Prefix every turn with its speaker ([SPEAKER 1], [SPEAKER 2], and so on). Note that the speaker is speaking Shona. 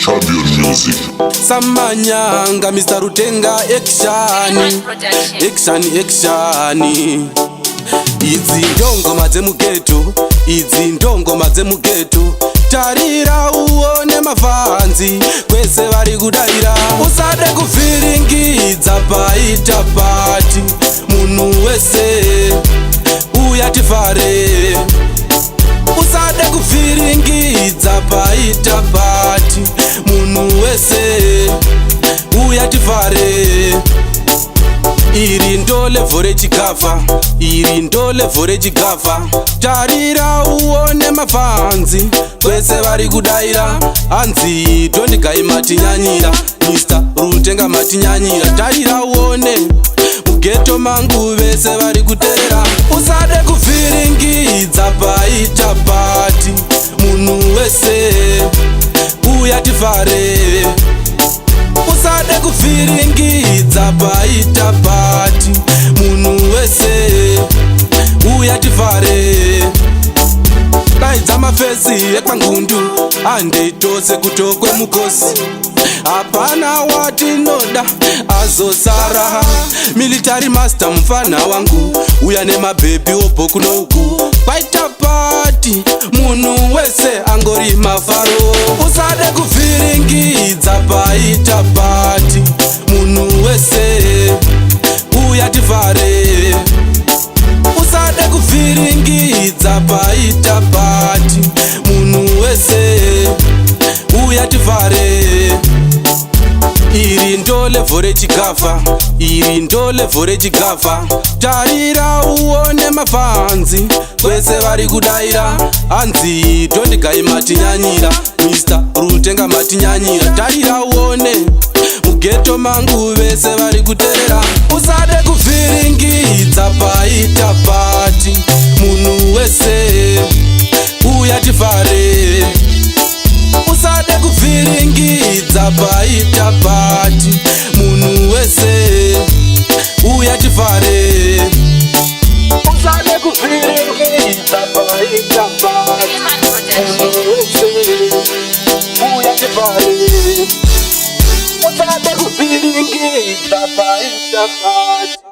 [SPEAKER 1] Champion Music.
[SPEAKER 2] Samanyanga Mr. Rutenga Action. Idzi ndongoma dzemugeto, idzi ndongoma dzemugeto. Tarira uone mafanzi kwese vari kudaira. Usade kufiringidza paita pati, munhu wese uya tifare. Usade kufiringidza paita pati, munhu wese uya tifare. Iri ndo level rechikafa, iri ndo level rechikafa. Tarira uone mafanzi kwese vari kudaira. Anzi tondigai matinyanyira, Mr. Rutenga matinyanyira. Tarira uone mugeto mangu vese vari kuteera. Usade kufiringidza paita pati, munhu wese uya tifare. Usade kufiringidza paita pati, munhu wese uya tifare. Daidza mafesi ekwangundu andeitose kutokwe mukosi. Hapana watinoda azosara. Military master mfana wangu uya nemabhebhi obhoku nouku. Paita pati munhu wese angori mafaro. Usade kufiringidza paita pati, munhu wese uya tifare. Usade kufiringidza paita pati, munhu wese uya tifare. Iri ndo level rechikafa, iri ndo level rechikafa. Tarira uone mafanzi kwese vari kudaira. Anzi tondigai matinyanyira, Mr. Rutenga matinyanyira. Tarira uone mugeto mangu vese vari kuteera. Usade kufiringidza paita pati, munhu wese uya tifare. Usade kufiringidza paita pati, munhu wese uya tifare. Usade kufiringidza paita pati, munhu wese uya tifare. Usade kufiringidza paita pati.